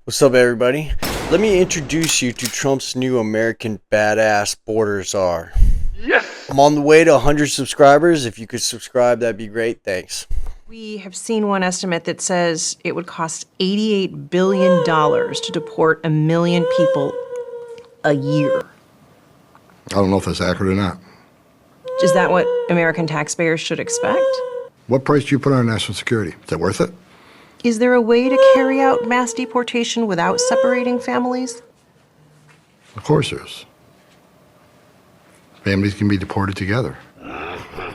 What's up, everybody? Let me introduce you to Trump's new American badass border czar. Yes! I'm on the way to 100 subscribers. If you could subscribe, that'd be great. Thanks. We have seen one estimate that says it would cost $88 billion to deport 1 million people a year. I don't know if that's accurate or not. Is that what American taxpayers should expect? What price do you put on national security? Is that worth it? Is there a way to carry out mass deportation without separating families? Of course there is. Families can be deported together.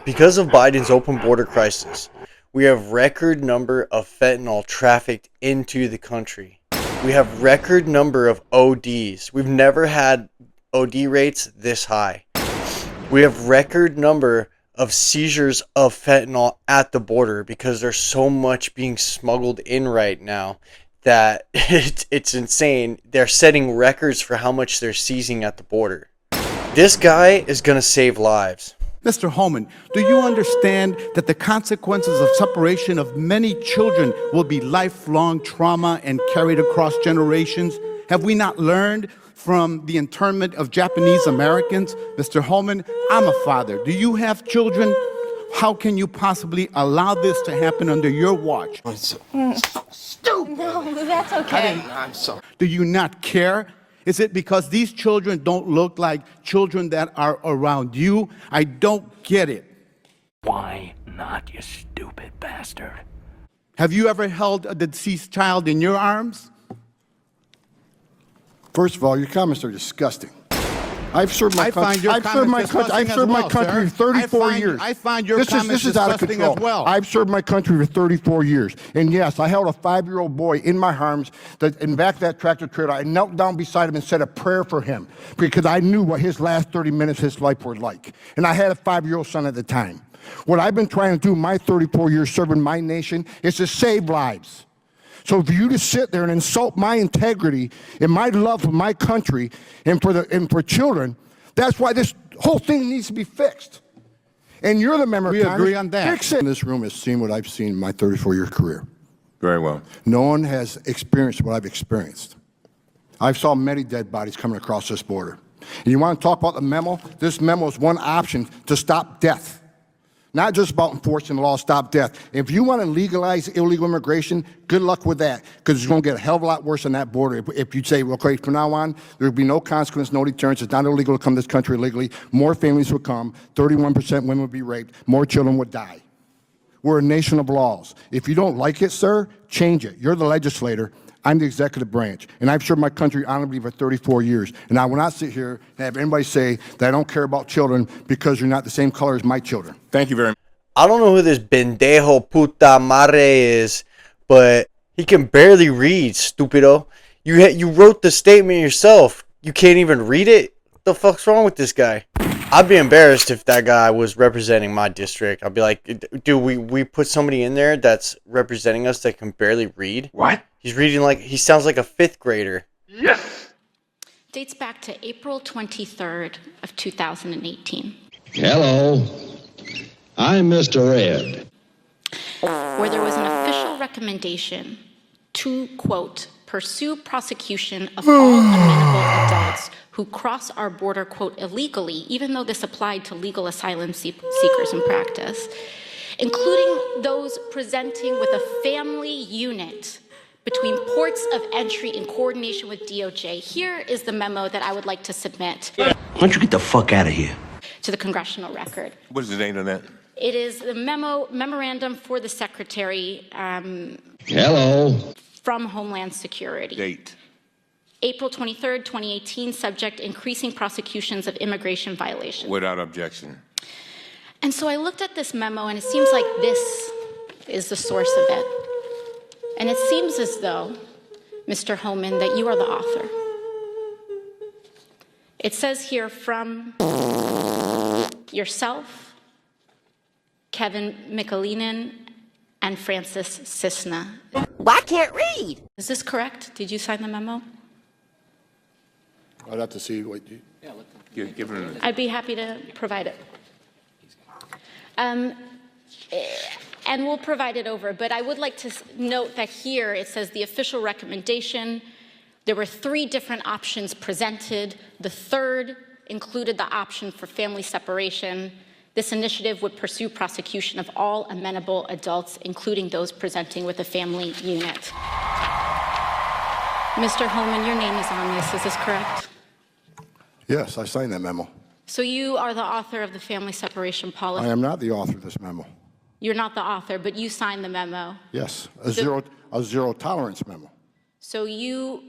Because of Biden's open border crisis, we have record number of fentanyl trafficked into the country. We have record number of ODs. We've never had OD rates this high. We have record number of seizures of fentanyl at the border because there's so much being smuggled in right now that it's insane. They're setting records for how much they're seizing at the border. This guy is going to save lives. Mr. Holman, do you understand that the consequences of separation of many children will be lifelong trauma and carried across generations? Have we not learned from the internment of Japanese Americans? Mr. Holman, I'm a father. Do you have children? How can you possibly allow this to happen under your watch? Stupid. No, that's okay. I'm sorry. Do you not care? Is it because these children don't look like children that are around you? I don't get it. Why not, you stupid bastard? Have you ever held a deceased child in your arms? First of all, your comments are disgusting. I've served my I country. find your I've served my comments country. I've disgusting served as my well, country sir. for 34 years. I find your this comments is out of disgusting control. as well. I've served my country for 34 years, and yes, I held a 5-year-old boy in my arms. That in back of that tractor trailer, I knelt down beside him and said a prayer for him because I knew what his last 30 minutes of his life were like, and I had a 5-year-old son at the time. What I've been trying to do my 34 years serving my nation is to save lives. So for you to sit there and insult my integrity and my love for my country and for children, that's why this whole thing needs to be fixed. And you're the member of Congress. We agree on that. Fix it. This room has seen what I've seen in my 34-year career. Very well. No one has experienced what I've experienced. I've saw many dead bodies coming across this border. And you want to talk about the memo? This memo is one option to stop death. Not just about enforcing the law, stop death. If you want to legalize illegal immigration, good luck with that, because it's going to get a hell of a lot worse on that border. If you say, well, okay, from now on, there will be no consequence, no deterrence. It's not illegal to come to this country illegally. More families would come. 31% women would be raped. More children would die. We're a nation of laws. If you don't like it, sir, change it. You're the legislator. I'm the executive branch, and I've served my country honorably for 34 years. And I will not sit here and have anybody say that I don't care about children because you're not the same color as my children. Thank you very much. I don't know who this pendejo puta madre is, but he can barely read, stupido. You wrote the statement yourself. You can't even read it? What the fuck's wrong with this guy? I'd be embarrassed if that guy was representing my district. I'd be like, dude, we put somebody in there that's representing us that can barely read? What? He's reading like, he sounds like a 5th grader. Yes! Dates back to April 23rd of 2018, Hello, I'm Mr. Ed. where there was an official recommendation to, quote, pursue prosecution of all amenable adults who cross our border, quote, illegally, even though this applied to legal asylum seekers in practice, including those presenting with a family unit between ports of entry in coordination with DOJ. Here is the memo that I would like to submit. Why don't you get the fuck out of here? To the congressional record. What is the name of that? It is the memorandum for the Secretary Hello. from Homeland Security. Date. April 23rd, 2018, subject increasing prosecutions of immigration violations. Without objection. And so I looked at this memo, and it seems like this is the source of it. And it seems as though, Mr. Holman, that you are the author. It says here from yourself, Kevin Michalinen, and Francis Cisna. Well, I can't read. Is this correct? Did you sign the memo? I'd have to see what you... Give him I'd be happy to provide it. And we'll provide it over, but I would like to note that here it says the official recommendation There were 3 different options presented. The third included the option for family separation. This initiative would pursue prosecution of all amenable adults, including those presenting with a family unit. Mr. Holman, your name is on this, is this correct? Yes, I signed that memo. So you are the author of the family separation policy? I am not the author of this memo. You're not the author, but you signed the memo. Yes, a zero tolerance memo. So you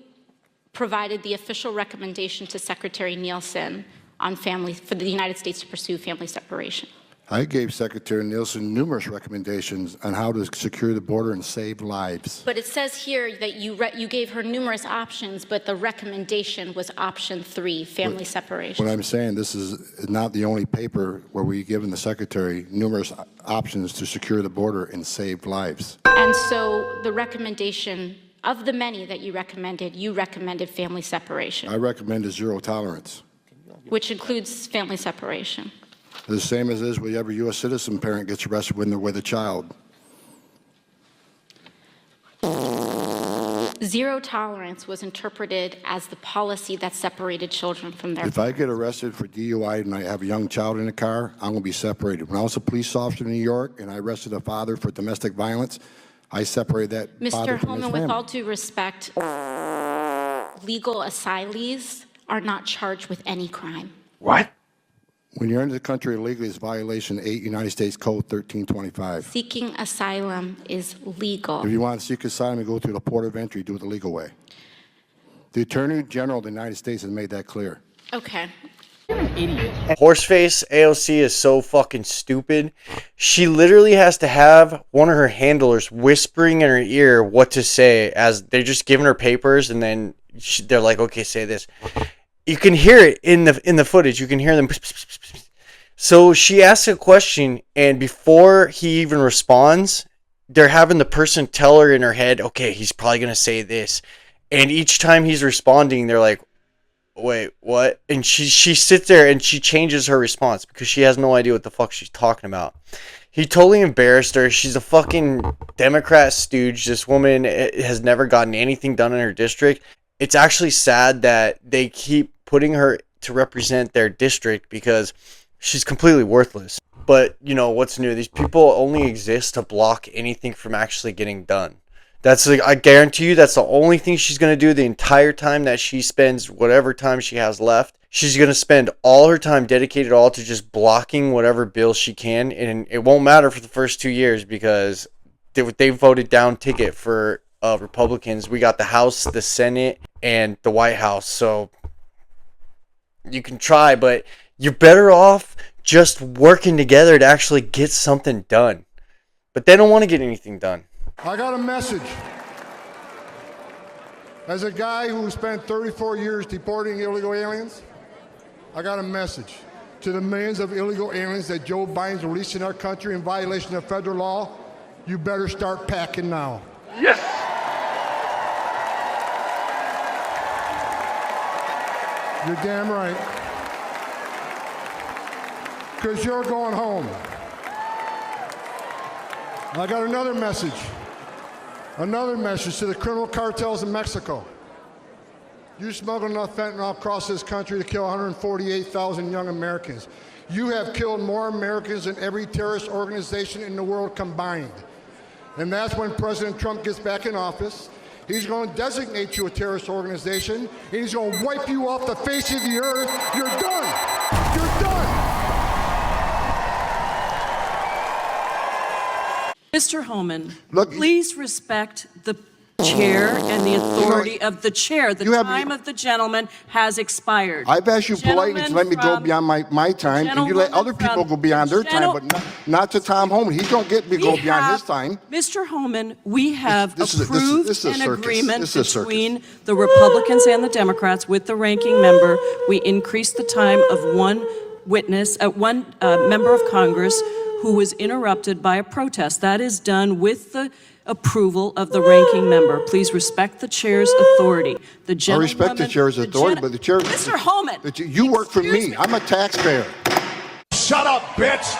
provided the official recommendation to Secretary Nielsen on for the United States to pursue family separation. I gave Secretary Nielsen numerous recommendations on how to secure the border and save lives. But it says here that you gave her numerous options, but the recommendation was option 3, family separation. What I'm saying, this is not the only paper where we've given the Secretary numerous options to secure the border and save lives. And so the recommendation, of the many that you recommended family separation. I recommended zero tolerance. Which includes family separation. The same as is with every U.S. citizen parent gets arrested when they're with a child. Zero tolerance was interpreted as the policy that separated children from their If I get arrested for DUI and I have a young child in the car, I'm going to be separated. When I was a police officer in New York and I arrested a father for domestic violence, I separated that father Mr. from his Holman, family. with all due respect, legal asylees are not charged with any crime. What? When you're into the country illegally, it's violation 8 United States Code 1325. Seeking asylum is legal. If you want to seek asylum, you go through the port of entry, do it the legal way. The Attorney General of the United States has made that clear. Okay. Horseface AOC is so fucking stupid. She literally has to have one of her handlers whispering in her ear what to say as they're just giving her papers, and then they're like, okay, say this. You can hear it in the footage. You can hear them. So she asks a question, and before he even responds, they're having the person tell her in her head, okay, he's probably going to say this. And each time he's responding, they're like, wait, what? And she sits there and she changes her response because she has no idea what the fuck she's talking about. He totally embarrassed her. She's a fucking Democrat stooge. This woman has never gotten anything done in her district. It's actually sad that they keep putting her to represent their district because she's completely worthless. But, you know, what's new? These people only exist to block anything from actually getting done. That's like, I guarantee you that's the only thing she's going to do the entire time that she spends whatever time she has left. She's going to spend all her time dedicated all to just blocking whatever bill she can. And it won't matter for the first 2 years because they voted down ticket for Republicans. We got the House, the Senate, and the White House. So you can try, but you're better off just working together to actually get something done. But they don't want to get anything done. I got a message. As a guy who spent 34 years deporting illegal aliens, I got a message to the millions of illegal aliens that Joe Biden's releasing our country in violation of federal law. You better start packing now. Yes! You're damn right. Because you're going home. I got another message. Another message to the criminal cartels in Mexico. You smuggled enough fentanyl across this country to kill 148,000 young Americans. You have killed more Americans than every terrorist organization in the world combined. And that's when President Trump gets back in office. He's going to designate you a terrorist organization, and he's going to wipe you off the face of the earth. You're done. You're done. Mr. Holman, Look, please respect the chair and the authority of the chair. The time of the gentleman has expired. I've asked you politely to let me go beyond my time, and you let other people go beyond their time, but not to Tom Holman. He don't get me go beyond his time. Mr. Holman, we have This is approved a an circus. agreement This is a circus. between the Republicans and the Democrats with the ranking member. We increased the time of one witness, one member of Congress who was interrupted by a protest. That is done with the approval of the ranking member. Please respect the chair's authority. I respect the chair's authority, but the chair... Mr. Holman! You work for me. I'm a taxpayer. Shut up, bitch!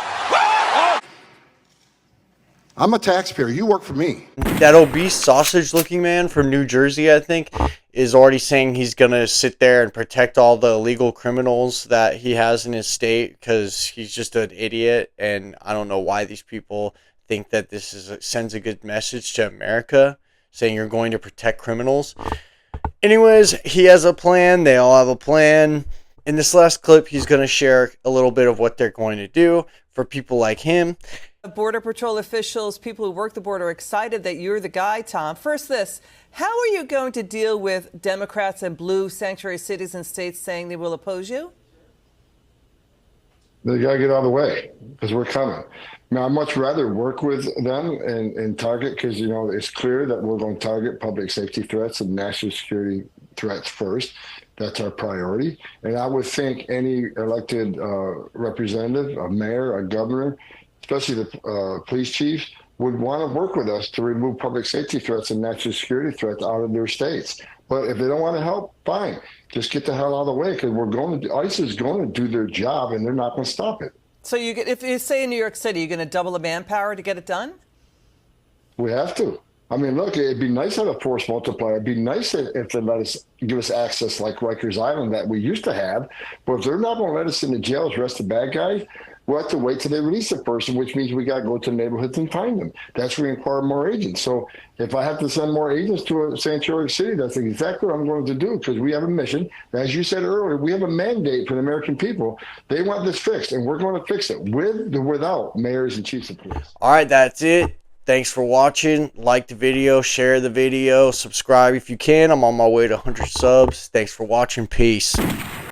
I'm a taxpayer. You work for me. That obese sausage-looking man from New Jersey, I think, is already saying he's going to sit there and protect all the illegal criminals that he has in his state because he's just an idiot. And I don't know why these people think that this sends a good message to America, saying you're going to protect criminals. Anyways, he has a plan. They all have a plan. In this last clip, he's going to share a little bit of what they're going to do for people like him. Border Patrol officials, people who work the border, are excited that you're the guy, Tom. First this, how are you going to deal with Democrats and blue sanctuary cities and states saying they will oppose you? They got to get out of the way because we're coming. I mean, I'd much rather work with them and target, because, you know, it's clear that we're going to target public safety threats and national security threats first. That's our priority. And I would think any elected representative, a mayor, a governor, especially the police chiefs, would want to work with us to remove public safety threats and national security threats out of their states. But if they don't want to help, fine. Just get the hell out of the way, because ICE is going to do their job, and they're not going to stop it. So if you say in New York City, you're going to double the manpower to get it done? We have to. I mean, look, it'd be nice to have a force multiplier. It'd be nice if they let us give us access like Rikers Island that we used to have. But if they're not going to let us in the jails, arrest the bad guys, we'll have to wait till they release the person, which means we got to go to neighborhoods and find them. That's going to require more agents. So if I have to send more agents to a sanctuary city, that's exactly what I'm going to do, because we have a mission. As you said earlier, we have a mandate for the American people. They want this fixed, and we're going to fix it with or without mayors and chiefs of police. All right, that's it. Thanks for watching. Like the video, share the video, subscribe if you can. I'm on my way to 100 subs. Thanks for watching. Peace.